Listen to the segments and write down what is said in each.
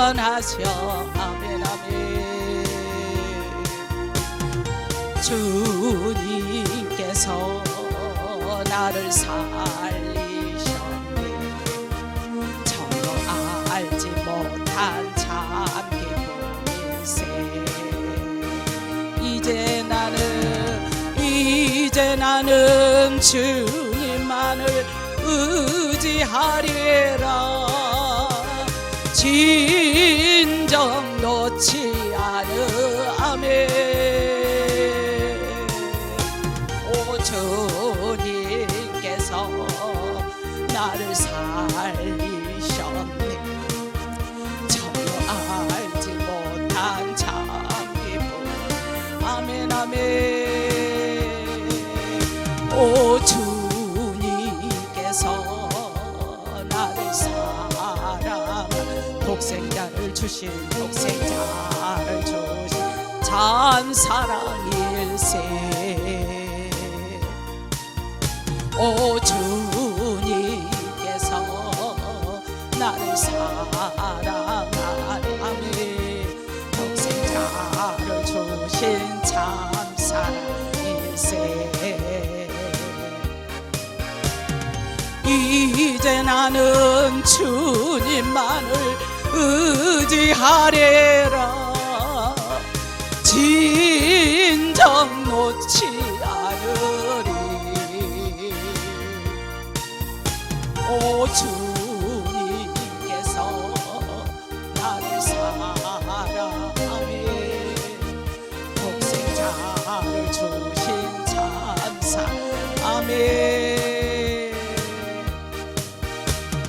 구원하셔. 아멘 아멘. 주님께서 나를 살리셨네. 전혀 알지 못한 참 기쁨일세. 이제 나는 주님만을 의지하리라. 진정 놓지 않으. 아멘. 오 주님께서 나를 살리셨네. 전혀 알지 못한 참 기쁨. 아멘 아멘. 오 주님께서 나를 사랑 독생자를 주신 참 사랑일세. 오 주님께서 나를 사랑하니 독생자를 주신 참 사랑일세. 이제 나는 주님만을 의지하리라. 진정 놓지 않으리. 오 주님께서 나를 사랑하니 독생자를 주신 참사. 아멘.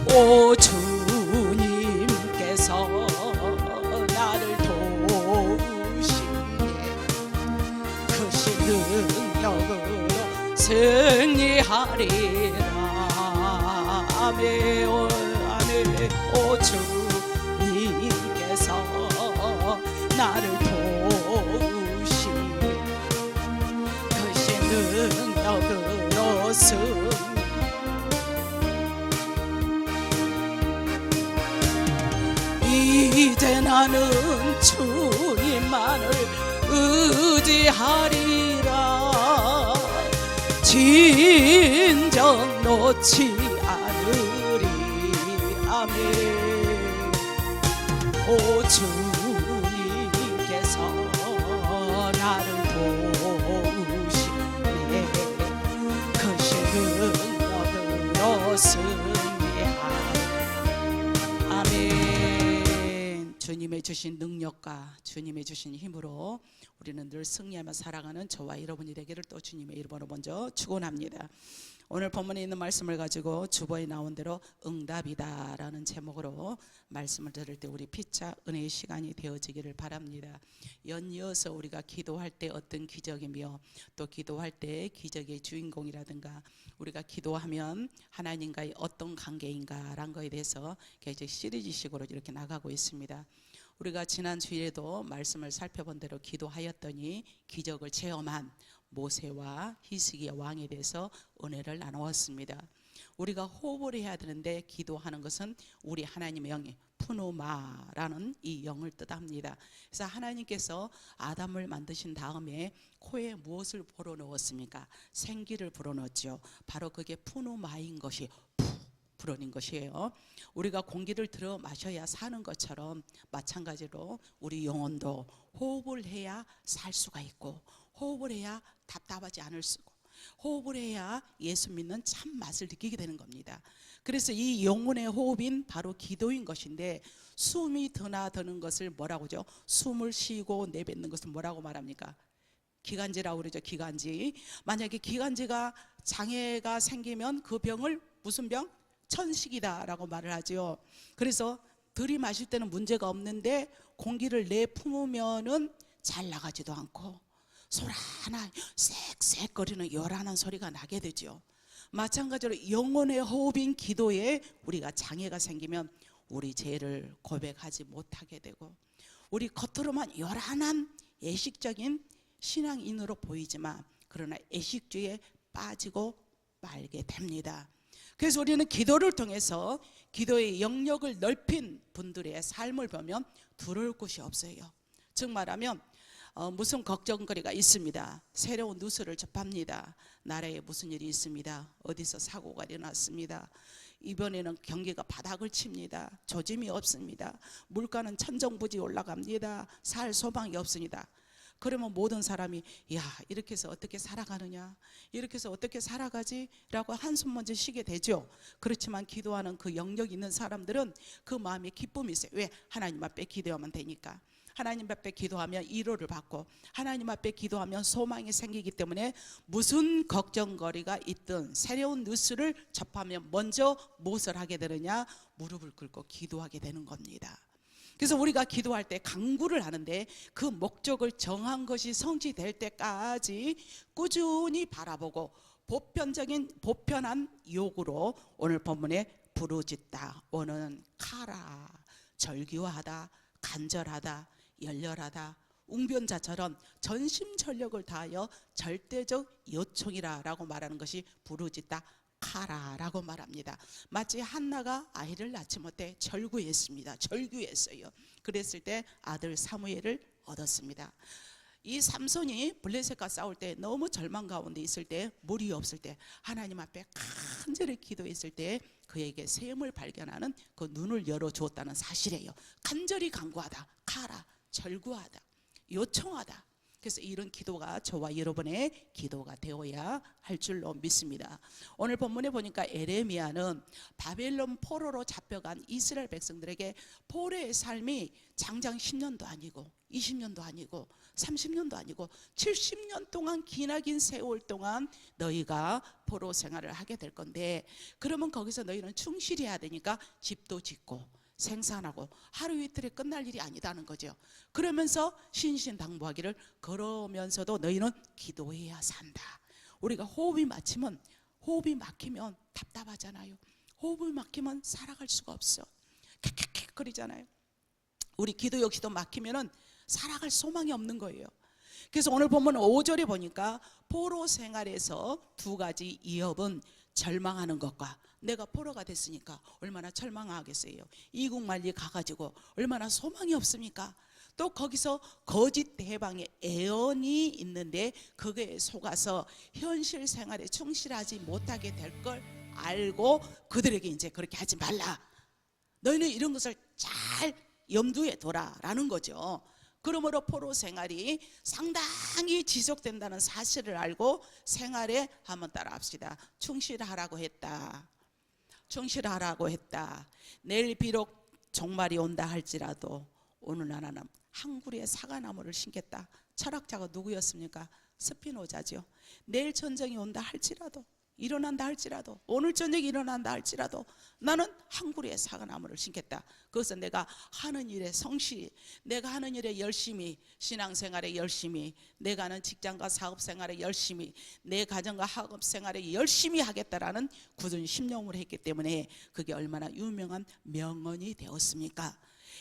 오 주님께서 나를 도우시네. 크신 능력으로 승리하리라. 아멘. 아멘. 오 주님께서 나를 도우시네. 크신 능력으로 승리. 이제 나는 주님만을 의지하리라. 진정 놓지 않으리. 아멘. 오 주님께서 나를 도우시네. 크신 능력으로 승리하리. 아멘. 주님의 주신 능력과 주님의 주신 힘으로 우리는 늘 승리하며 살아가는 저와 여러분이 되기를 또 주님의 이름으로 먼저 축원합니다. 오늘 본문에 있는 말씀을 가지고 주보에 나온 대로 응답이다 라는 제목으로 말씀을 들을 때 우리 피차 은혜의 시간이 되어지기를 바랍니다. 연이어서 우리가 기도할 때 어떤 기적이며 또 기도할 때 기적의 주인공이라든가 우리가 기도하면 하나님과의 어떤 관계인가 라는 것에 대해서 계속 시리즈식으로 이렇게 나가고 있습니다. 우리가 지난 주일에도 말씀을 살펴본 대로 기도하였더니 기적을 체험한 모세와 히스기야 왕에 대해서 은혜를 나누었습니다. 우리가 호흡을 해야 되는데 기도하는 것은 우리 하나님의 영이 푸누마라는 이 영을 뜻합니다. 그래서 하나님께서 아담을 만드신 다음에 코에 무엇을 불어넣었습니까? 생기를 불어넣었죠. 바로 그게 푸누마인 것이 불어낸 것이에요. 우리가 공기를 들어 마셔야 사는 것처럼 마찬가지로 우리 영혼도 호흡을 해야 살 수가 있고 호흡을 해야 답답하지 않을 수고 호흡을 해야 예수 믿는 참 맛을 느끼게 되는 겁니다. 그래서 이 영혼의 호흡인 바로 기도인 것인데 숨이 드나드는 것을 뭐라고 하죠? 숨을 쉬고 내뱉는 것을 뭐라고 말합니까? 기관지라고 그러죠. 기관지. 만약에 기관지가 장애가 생기면 그 병을 무슨 병? 천식이다라고 말을 하죠. 그래서 들이마실 때는 문제가 없는데 공기를 내뿜으면은 잘 나가지도 않고 소리 하나 쌕쌕거리는 요란한 소리가 나게 되죠. 마찬가지로 영혼의 호흡인 기도에 우리가 장애가 생기면 우리 죄를 고백하지 못하게 되고 우리 겉으로만 요란한 예식적인 신앙인으로 보이지만 그러나 예식주의에 빠지고 말게 됩니다. 그래서 우리는 기도를 통해서 기도의 영역을 넓힌 분들의 삶을 보면 두려울 곳이 없어요. 즉 말하면 무슨 걱정거리가 있습니다. 새로운 뉴스를 접합니다. 나라에 무슨 일이 있습니다. 어디서 사고가 일어났습니다. 이번에는 경기가 바닥을 칩니다. 조짐이 없습니다. 물가는 천정부지 올라갑니다. 살 소망이 없습니다. 그러면 모든 사람이 야, 이렇게 해서 어떻게 살아가느냐, 이렇게 해서 어떻게 살아가지? 라고 한숨 먼저 쉬게 되죠. 그렇지만 기도하는 그 영역이 있는 사람들은 그 마음에 기쁨이 있어요. 왜? 하나님 앞에 기도하면 되니까. 하나님 앞에 기도하면 위로를 받고, 하나님 앞에 기도하면 소망이 생기기 때문에 무슨 걱정거리가 있든 새로운 뉴스를 접하면 먼저 무엇을 하게 되느냐? 무릎을 꿇고 기도하게 되는 겁니다. 그래서 우리가 기도할 때 간구를 하는데 그 목적을 정한 것이 성취될 때까지 꾸준히 바라보고 보편한 요구로 오늘 본문에 부르짖다, 오는 카라, 절규하다, 간절하다, 열렬하다, 웅변자처럼 전심전력을 다하여 절대적 요청이라고 말하는 것이 부르짖다 카라라고 말합니다. 마치 한나가 아이를 낳지 못해 절규했습니다. 절규했어요. 그랬을 때 아들 사무엘을 얻었습니다. 이 삼손이 블레셋과 싸울 때 너무 절망 가운데 있을 때, 물이 없을 때 하나님 앞에 간절히 기도했을 때 그에게 샘을 발견하는 그 눈을 열어주었다는 사실이에요. 간절히 간구하다, 카라, 절구하다, 요청하다. 그래서 이런 기도가 저와 여러분의 기도가 되어야 할 줄로 믿습니다. 오늘 본문에 보니까 에레미야는 바벨론 포로로 잡혀간 이스라엘 백성들에게 포로의 삶이 장장 10년도 아니고 20년도 아니고 30년도 아니고 70년 동안 기나긴 세월 동안 너희가 포로 생활을 하게 될 건데, 그러면 거기서 너희는 충실해야 되니까 집도 짓고 생산하고 하루 이틀에 끝날 일이 아니다는 거죠. 그러면서 신신당부하기를, 그러면서도 너희는 기도해야 산다. 우리가 호흡이 막히면 답답하잖아요. 호흡이 막히면 살아갈 수가 없어. 킥킥킥 거리잖아요. 우리 기도 역시도 막히면은 살아갈 소망이 없는 거예요. 그래서 오늘 보면 5절에 보니까 포로 생활에서 두 가지 이업은 절망하는 것과, 내가 포로가 됐으니까 얼마나 절망하겠어요. 이국만리 가가지고 얼마나 소망이 없습니까? 또 거기서 거짓 대방의 애언이 있는데 그거에 속아서 현실 생활에 충실하지 못하게 될 걸 알고 그들에게 이제 그렇게 하지 말라. 너희는 이런 것을 잘 염두에 둬라라는 거죠. 그러므로 포로 생활이 상당히 지속된다는 사실을 알고 생활에 한번 따라합시다. 충실하라고 했다. 충실하라고 했다. 내일 비록 종말이 온다 할지라도 오늘 나는 한 그루의 사과나무를 심겠다. 철학자가 누구였습니까? 스피노자죠. 내일 전쟁이 온다 할지라도, 일어난다 할지라도, 오늘 저녁에 일어난다 할지라도 나는 한 그루의 사과나무를 심겠다. 그것은 내가 하는 일에 성실히, 내가 하는 일에 열심히, 신앙생활에 열심히, 내가 하는 직장과 사업생활에 열심히, 내 가정과 학업생활에 열심히 하겠다라는 굳은 심령을 했기 때문에 그게 얼마나 유명한 명언이 되었습니까?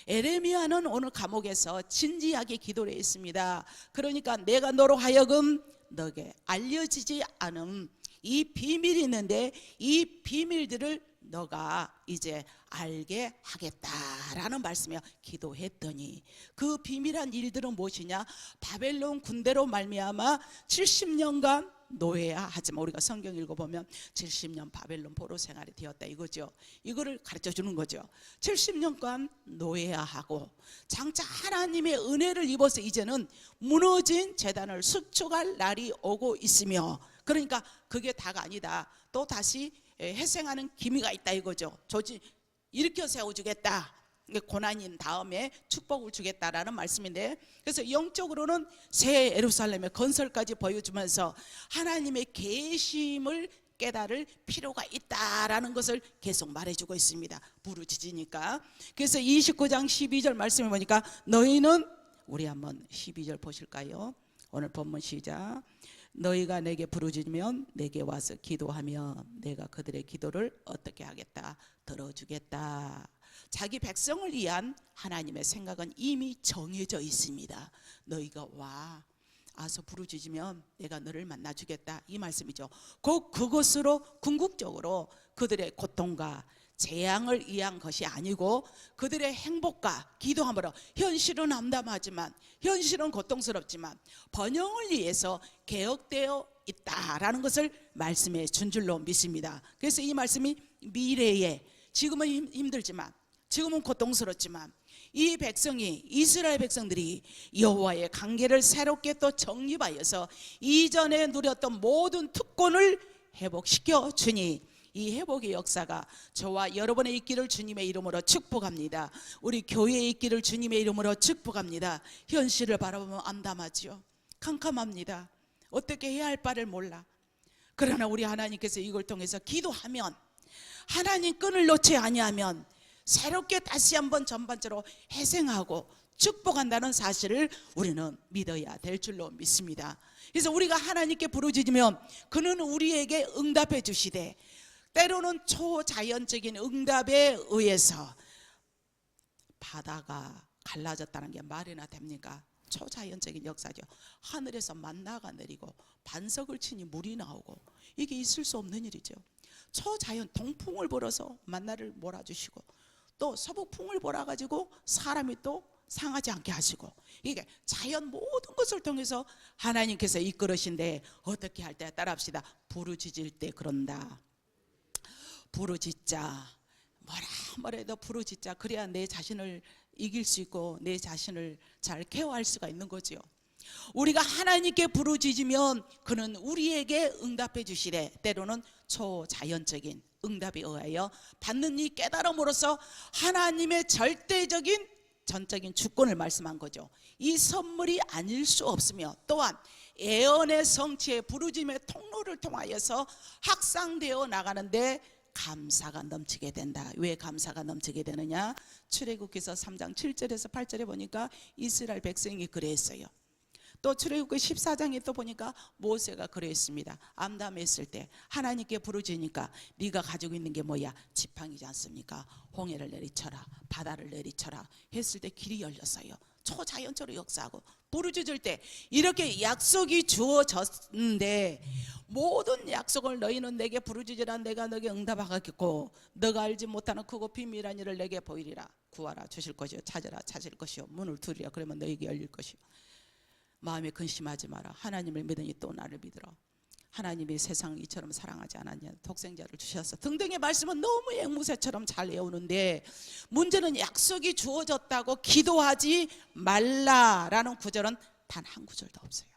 에레미야는 오늘 감옥에서 진지하게 기도를 했습니다. 그러니까 내가 너로 하여금 너에게 알려지지 않은 이 비밀이 있는데 이 비밀들을 너가 이제 알게 하겠다라는 말씀이야. 기도했더니 그 비밀한 일들은 무엇이냐? 바벨론 군대로 말미암아 70년간 노예야. 하지만 우리가 성경 읽어보면 70년 바벨론 포로 생활이 되었다 이거죠. 이거를 가르쳐 주는 거죠. 70년간 노예야 하고 장차 하나님의 은혜를 입어서 이제는 무너진 제단을 수축할 날이 오고 있으며, 그러니까 그게 다가 아니다. 또 다시 회생하는 기미가 있다 이거죠. 조지 일으켜 세워주겠다. 고난인 다음에 축복을 주겠다라는 말씀인데, 그래서 영적으로는 새 예루살렘의 건설까지 보여주면서 하나님의 계심을 깨달을 필요가 있다라는 것을 계속 말해주고 있습니다. 부르짖으니까. 그래서 29장 12절 말씀을 보니까 너희는, 우리 한번 12절 보실까요? 오늘 본문 시작. 너희가 내게 부르짖으면 내게 와서 기도하며 내가 그들의 기도를 어떻게 하겠다? 들어주겠다. 자기 백성을 위한 하나님의 생각은 이미 정해져 있습니다. 너희가 와, 와서 부르짖으면 내가 너를 만나주겠다, 이 말씀이죠. 곧 그것으로 궁극적으로 그들의 고통과 재앙을 위한 것이 아니고 그들의 행복과 기도함으로, 현실은 암담하지만, 현실은 고통스럽지만 번영을 위해서 개혁되어 있다라는 것을 말씀해 준 줄로 믿습니다. 그래서 이 말씀이 미래에, 지금은 힘들지만, 지금은 고통스럽지만 이 백성이, 이스라엘 백성들이 여호와의 관계를 새롭게 또 정립하여서 이전에 누렸던 모든 특권을 회복시켜 주니 이 회복의 역사가 저와 여러분의 있기를 주님의 이름으로 축복합니다. 우리 교회의 있기를 주님의 이름으로 축복합니다. 현실을 바라보면 암담하지요. 캄캄합니다. 어떻게 해야 할 바를 몰라. 그러나 우리 하나님께서 이걸 통해서 기도하면, 하나님 끈을 놓지 아니하면 새롭게 다시 한번 전반적으로 회생하고 축복한다는 사실을 우리는 믿어야 될 줄로 믿습니다. 그래서 우리가 하나님께 부르짖으면 그는 우리에게 응답해 주시되, 때로는 초자연적인 응답에 의해서 바다가 갈라졌다는 게 말이나 됩니까? 초자연적인 역사죠. 하늘에서 만나가 내리고 반석을 치니 물이 나오고, 이게 있을 수 없는 일이죠. 초자연, 동풍을 불어서 만나를 몰아주시고 또 서북풍을 몰아가지고 사람이 또 상하지 않게 하시고, 이게 자연 모든 것을 통해서 하나님께서 이끌으신데, 어떻게 할 때 따라합시다. 부르짖을 때 그런다. 부르짖자. 뭐래도 부르짖자. 그래야 내 자신을 이길 수 있고 내 자신을 잘 케어할 수가 있는 거죠. 우리가 하나님께 부르짖으면 그는 우리에게 응답해 주시되, 때로는 초자연적인 응답에 의하여 받는 이 깨달음으로써 하나님의 절대적인 전적인 주권을 말씀한 거죠. 이 선물이 아닐 수 없으며, 또한 예언의 성취의 부르짖음의 통로를 통하여서 확산되어 나가는데 감사가 넘치게 된다. 왜 감사가 넘치게 되느냐? 출애굽기서 3장 7절에서 8절에 보니까 이스라엘 백성이 그랬어요. 또 출애굽기 14장에 또 보니까 모세가 그랬습니다. 암담했을 때 하나님께 부르짖으니까 네가 가지고 있는 게 뭐야? 지팡이지 않습니까? 홍해를 내리쳐라, 바다를 내리쳐라 했을 때 길이 열렸어요. 초자연적으로 역사하고, 부르짖을 때 이렇게 약속이 주어졌는데, 모든 약속을 너희는 내게 부르짖으라, 내가 너에게 응답하겠고 너가 알지 못하는 크고 비밀한 일을 내게 보이리라. 구하라 주실 것이요, 찾으라 찾을 것이요, 문을 두드리라 그러면 너에게 열릴 것이요. 마음에 근심하지 마라. 하나님을 믿으니 또 나를 믿으라. 하나님이 세상을 이처럼 사랑하지 않았냐, 독생자를 주셔서 등등의 말씀은 너무 앵무새처럼 잘 외우는데, 문제는 약속이 주어졌다고 기도하지 말라라는 구절은 단 한 구절도 없어요.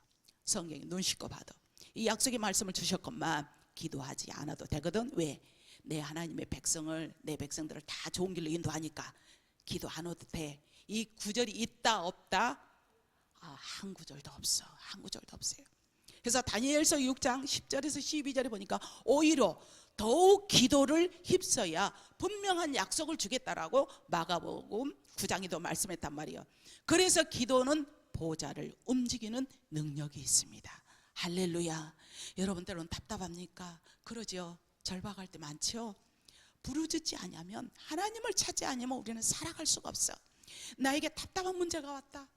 성경에 눈 씻고 봐도 이 약속의 말씀을 주셨건만 기도하지 않아도 되거든. 왜? 내 하나님의 백성을, 내 백성들을 다 좋은 길로 인도하니까 기도 안 해도 돼. 이 구절이 있다 없다? 한 구절도 없어. 한 구절도 없어요. 그래서 다니엘서 6장 10절에서 12절에 보니까 오히려 더욱 기도를 힘써야 분명한 약속을 주겠다라고 마가복음 9장에도 말씀했단 말이에요. 그래서 기도는 보좌를 움직이는 능력이 있습니다. 할렐루야. 여러분 때로는 답답합니까? 그러죠. 절박할 때 많죠. 부르짖지 않으면, 하나님을 찾지 않으면 우리는 살아갈 수가 없어. 나에게 답답한 문제가 왔다,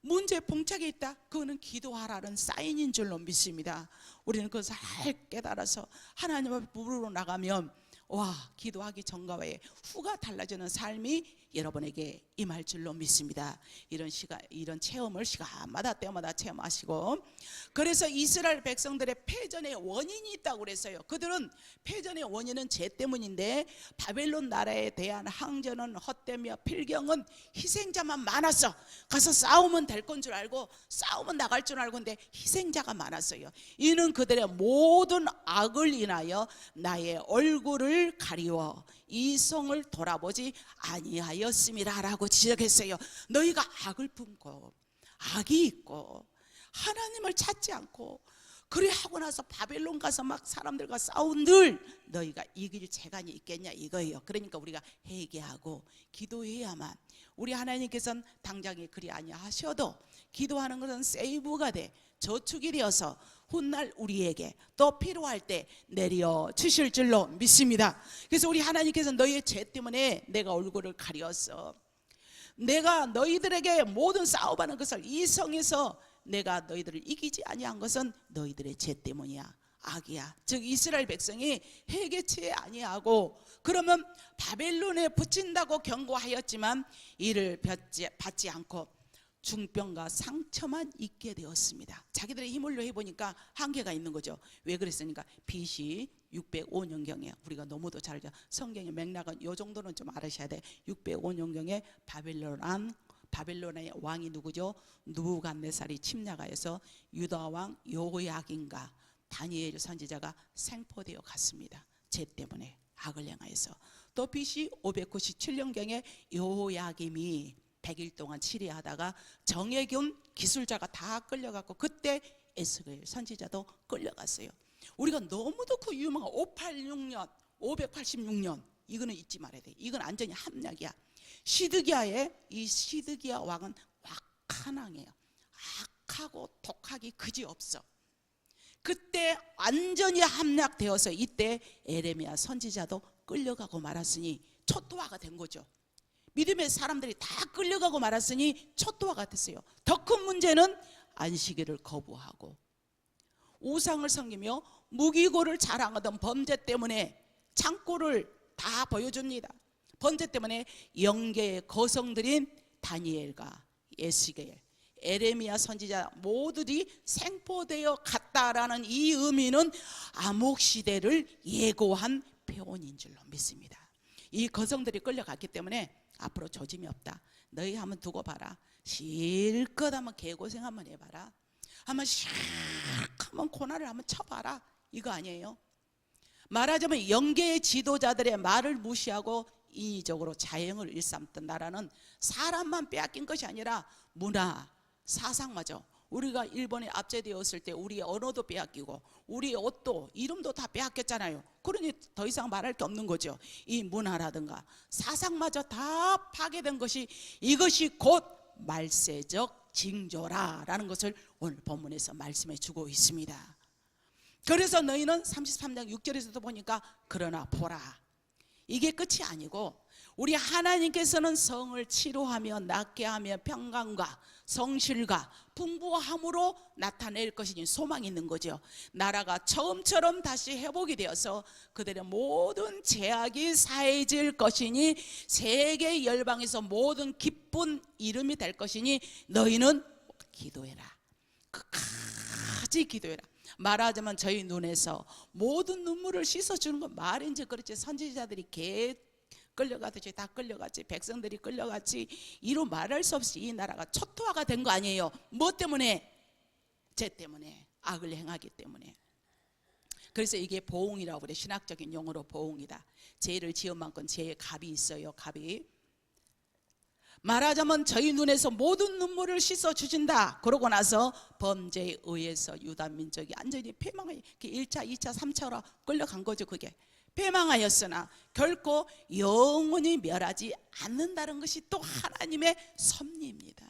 문제에 봉착해 있다, 그거는 기도하라는 사인인 줄로 믿습니다. 우리는 그것을 잘 깨달아서 하나님 앞에 부르러 나가면, 와, 기도하기 전과 후에 후가 달라지는 삶이 여러분에게 임할 줄로 믿습니다. 이런 시간, 이런 체험을 시간마다 때마다 체험하시고, 그래서 이스라엘 백성들의 패전의 원인이 있다고 그랬어요. 그들은 패전의 원인은 죄 때문인데, 바벨론 나라에 대한 항전은 헛되며 필경은 희생자만 많았어. 가서 싸우면 될 건 줄 알고, 싸우면 나갈 줄 알고, 근데 희생자가 많았어요. 이는 그들의 모든 악을 인하여 나의 얼굴을 가리워 이성을 돌아보지 아니하였음이라라고 지적했어요. 너희가 악을 품고 악이 있고 하나님을 찾지 않고 그래 하고 나서 바벨론 가서 막 사람들과 싸운들 너희가 이길 재간이 있겠냐 이거예요. 그러니까 우리가 회개하고 기도해야만, 우리 하나님께서는 당장에 그리 아니하셔도 기도하는 것은 세이브가 돼, 저축이 되어서 훗날 우리에게 또 필요할 때 내려 주실 줄로 믿습니다. 그래서 우리 하나님께서 너희의 죄 때문에 내가 얼굴을 가렸어, 내가 너희들에게 모든 싸움하는 것을 이성에서 내가 너희들을 이기지 아니한 것은 너희들의 죄 때문이야. 악이야. 즉 이스라엘 백성이 회개치 아니하고 그러면 바벨론에 붙인다고 경고하였지만 이를 받지 않고 중병과 상처만 입게 되었습니다. 자기들의 힘을로 해보니까 한계가 있는 거죠. 왜 그랬습니까? BC 605년경에 우리가 너무도 잘 알죠. 성경의 맥락은 이 정도는 좀 알으셔야 돼. 605년경에 바벨론의 왕이 누구죠? 느부갓네살이 침략하여서 유다 왕 여호야긴과 다니엘 선지자가 생포되어 갔습니다. 죄 때문에 악을 행하여서. 또 BC 597년경에 여호야김이 100일 동안 치리하다가 정예균 기술자가 다 끌려갔고 그때 에스겔 선지자도 끌려갔어요. 우리가 너무도 그 유명한 586년 이거는 잊지 말아야 돼. 이건 완전히 함락이야. 시드기야 왕은 악한 왕이에요. 악하고 독하기 그지없어. 그때 완전히 함락되어서 이때 에레미야 선지자도 끌려가고 말았으니 초토화가 된 거죠. 믿음의 사람들이 다 끌려가고 말았으니 초토화가 됐어요. 더 큰 문제는 안식일을 거부하고 우상을 섬기며 무기고를 자랑하던 범죄 때문에 창고를 다 보여줍니다. 범죄 때문에 영계의 거성들인 다니엘과 에스겔, 에레미야 선지자 모두들이 생포되어 갔다라는 이 의미는 암흑시대를 예고한 표현인 줄로 믿습니다. 이 거성들이 끌려갔기 때문에 앞으로 조짐이 없다. 너희 한번 두고 봐라. 실컷 한번 개고생 한번 해봐라. 한번 샥 한번 코너를 한번 쳐봐라. 이거 아니에요. 말하자면 영계의 지도자들의 말을 무시하고 인위적으로 자행을 일삼던 나라는 사람만 빼앗긴 것이 아니라 문화, 사상마저 우리가 일본에 압제되었을 때 우리의 언어도 빼앗기고 우리의 옷도 이름도 다 빼앗겼잖아요. 그러니 더 이상 말할 게 없는 거죠. 이 문화라든가 사상마저 다 파괴된 것이 이것이 곧 말세적 징조라라는 것을 오늘 본문에서 말씀해 주고 있습니다. 그래서 너희는 33장 6절에서도 보니까 그러나 보라 이게 끝이 아니고 우리 하나님께서는 성을 치료하며 낫게 하며 평강과 성실과 풍부함으로 나타낼 것이니 소망이 있는 거죠. 나라가 처음처럼 다시 회복이 되어서 그들의 모든 제약이 사해질 것이니 세계 열방에서 모든 기쁜 이름이 될 것이니 너희는 기도해라. 끝까지 기도해라. 말하자면 저희 눈에서 모든 눈물을 씻어주는 건 말인지 그렇지 선지자들이 끌려가듯이 다 끌려갔지 백성들이 끌려갔지 이로 말할 수 없이 이 나라가 초토화가 된 거 아니에요. 뭐 때문에? 죄 때문에 악을 행하기 때문에. 그래서 이게 보응이라고 그래. 신학적인 용어로 보응이다. 죄를 지은 만큼 죄의 값이 있어요. 값이. 말하자면 저희 눈에서 모든 눈물을 씻어주신다. 그러고 나서 범죄에 의해서 유다 민족이 완전히 패망해 1차, 2차, 3차로 끌려간 거죠. 그게 패망하였으나 결코 영원히 멸하지 않는다는 것이 또 하나님의 섭리입니다.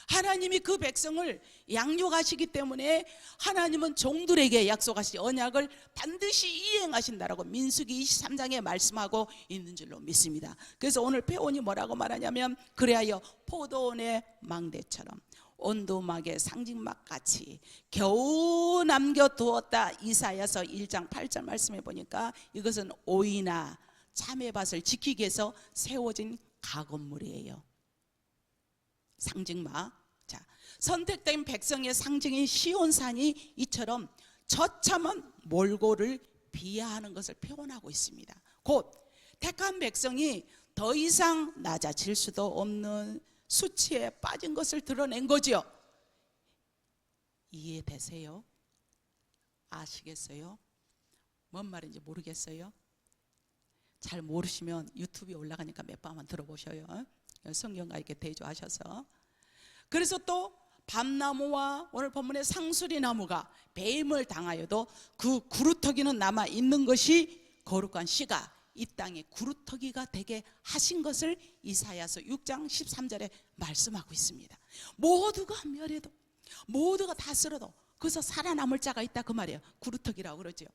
하나님이 그 백성을 양육하시기 때문에 하나님은 종들에게 약속하신 언약을 반드시 이행하신다라고 민수기 23장에 말씀하고 있는 줄로 믿습니다. 그래서 오늘 표현이 뭐라고 말하냐면 그래하여 포도원의 망대처럼 온두막의 상징막같이 겨우 남겨두었다. 이사야서 1장 8절 말씀해 보니까 이것은 오이나 참외밭을 지키기 위해서 세워진 가건물이에요. 상징막. 자, 선택된 백성의 상징인 시온산이 이처럼 처참한 몰골을 비하하는 것을 표현하고 있습니다. 곧 택한 백성이 더 이상 낮아질 수도 없는 수치에 빠진 것을 드러낸 거죠. 이해되세요? 아시겠어요? 뭔 말인지 모르겠어요? 잘 모르시면 유튜브에 올라가니까 몇 번만 들어보셔요. 성경과 이렇게 대조하셔서. 그래서 또 밤나무와 오늘 본문의 상수리 나무가 배임을 당하여도 그 구루터기는 남아 있는 것이 거룩한 씨가 이 땅에 구루터기가 되게 하신 것을 이사야서 6장 13절에 말씀하고 있습니다. 모두가 멸해도 모두가 다 쓸어도 그래서 살아남을 자가 있다 그 말이에요. 구루터기라고 그러죠.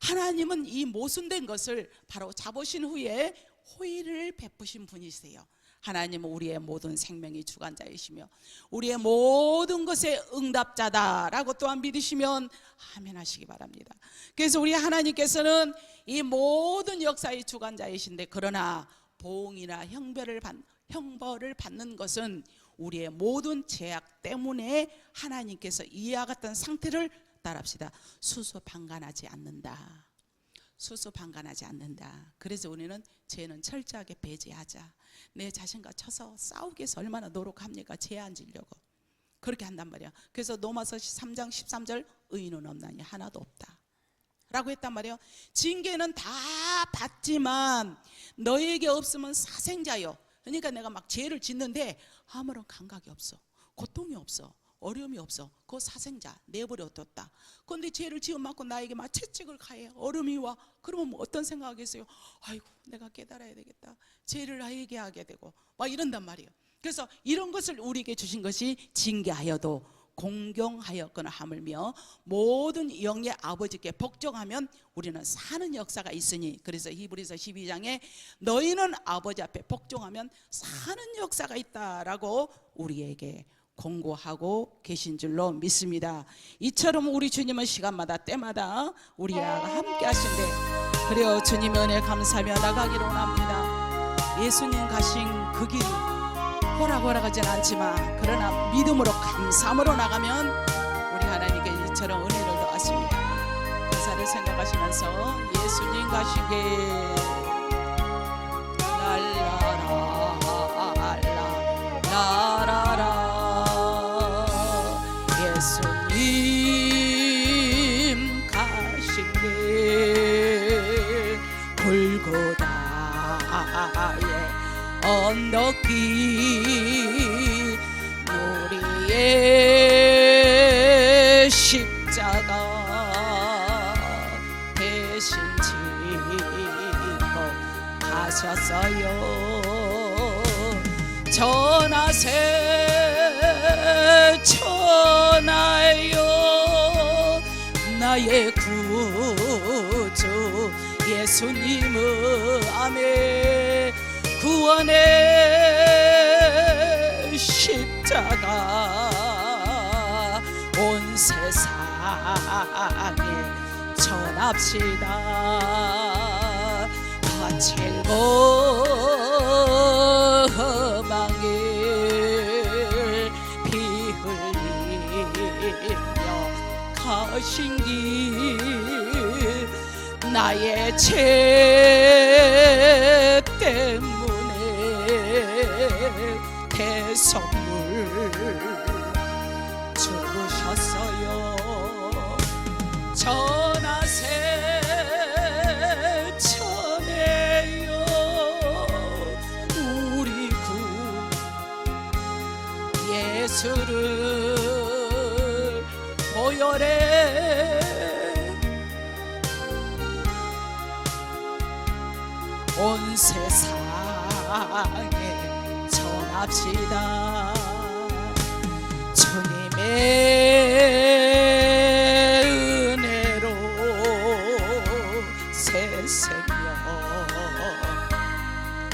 하나님은 이 모순된 것을 바로 잡으신 후에 호의를 베푸신 분이세요. 하나님은 우리의 모든 생명이 주관자이시며 우리의 모든 것의 응답자다라고 또한 믿으시면 아멘 하시기 바랍니다. 그래서 우리 하나님께서는 이 모든 역사의 주관자이신데, 그러나 보응이나 형벌을 받는 것은 우리의 모든 죄악 때문에 하나님께서 이와 같은 상태를 따릅시다. 수수방관하지 않는다. 수수방관하지 않는다. 그래서 우리는 죄는 철저하게 배제하자. 내 자신과 쳐서 싸우기 위해서 얼마나 노력합니까? 죄 안 지려고 그렇게 한단 말이야. 그래서 로마서 3장 13절 의인은 없나니 하나도 없다 라고 했단 말이에요. 징계는 다 받지만 너에게 없으면 사생자요. 그러니까 내가 막 죄를 짓는데 아무런 감각이 없어, 고통이 없어, 어려움이 없어. 그거 사생자 내버려뒀다. 그런데 죄를 지어맞고 나에게 막 채찍을 가해, 얼음이 와. 그러면 뭐 어떤 생각하겠어요? 아이고 내가 깨달아야 되겠다. 죄를 나에게 하게 되고 막 이런단 말이에요. 그래서 이런 것을 우리에게 주신 것이 징계하여도 공경하였거나 하물며 모든 영의 아버지께 복종하면 우리는 사는 역사가 있으니, 그래서 히브리서 12장에 너희는 아버지 앞에 복종하면 사는 역사가 있다라고 우리에게 공고하고 계신 줄로 믿습니다. 이처럼 우리 주님은 시간마다 때마다 우리와 함께 하신대. 그래요, 주님의 은혜 감사하며 나가기를 원합니다. 예수님 가신 그 길이 호락호락하진 않지만 그러나 믿음으로 감사함으로 나가면 우리 하나님께 이처럼 은혜를 더하십니다. 가사를 생각하시면서 예수님 가신 길 랄라라 라라라 예수님 가신 길 골고다의 언덕길 우리의 십자가 대신 지고 가셨어요. 전하세 전하여 나의 구주 예수님의 아멘. 구원의 십자가 온 세상에 전합시다. 거칠고 험한 길 피 흘리며 가신 길 나의 죄 때문에 대선물 주셨어요. 전하세 전해요 우리 구 예수를 보혈에 온 세상에 전합시다. 주님의 은혜로 새 생명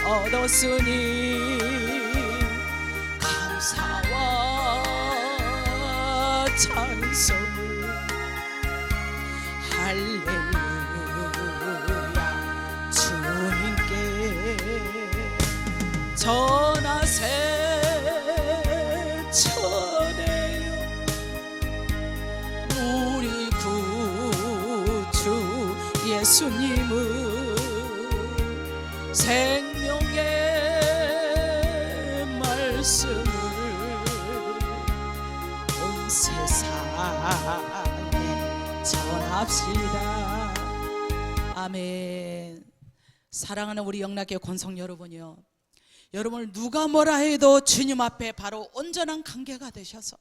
얻었으니 감사와 찬송을 할렐루야 주님께 전하세 전해요 우리 구주 예수님은 생명의 말씀을 온 세상에 전합시다. 아멘. 사랑하는 우리 영락의 권성 여러분이요, 여러분을 누가 뭐라 해도 주님 앞에 바로 온전한 관계가 되셔서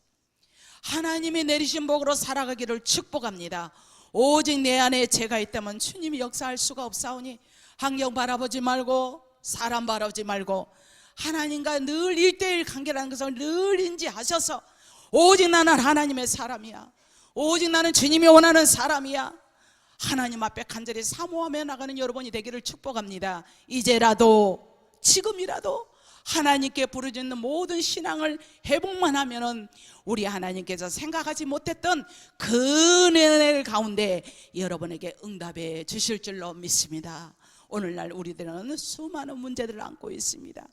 하나님이 내리신 복으로 살아가기를 축복합니다. 오직 내 안에 죄가 있다면 주님이 역사할 수가 없사오니 환경 바라보지 말고 사람 바라보지 말고 하나님과 늘 1:1 관계라는 것을 늘 인지하셔서 오직 나는 하나님의 사람이야, 오직 나는 주님이 원하는 사람이야, 하나님 앞에 간절히 사모하며 나가는 여러분이 되기를 축복합니다. 이제라도 지금이라도 하나님께 부르짖는 모든 신앙을 회복만 하면은 우리 하나님께서 생각하지 못했던 그 은혜 가운데 여러분에게 응답해 주실 줄로 믿습니다. 오늘날 우리들은 수많은 문제들을 안고 있습니다.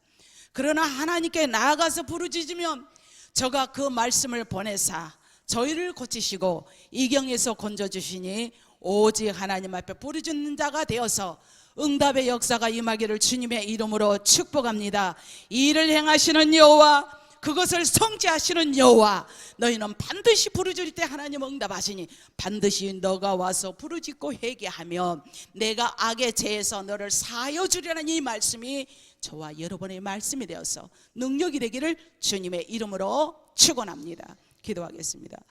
그러나 하나님께 나아가서 부르짖으면 저가 그 말씀을 보내사 저희를 고치시고 이경에서 건져주시니 오직 하나님 앞에 부르짖는 자가 되어서 응답의 역사가 임하기를 주님의 이름으로 축복합니다. 이 일을 행하시는 여호와, 그것을 성취하시는 여호와, 너희는 반드시 부르짖을 때 하나님 응답하시니 반드시 너가 와서 부르짖고 회개하면 내가 악의 죄에서 너를 사하여 주리라는 이 말씀이 저와 여러분의 말씀이 되어서 능력이 되기를 주님의 이름으로 축원합니다. 기도하겠습니다.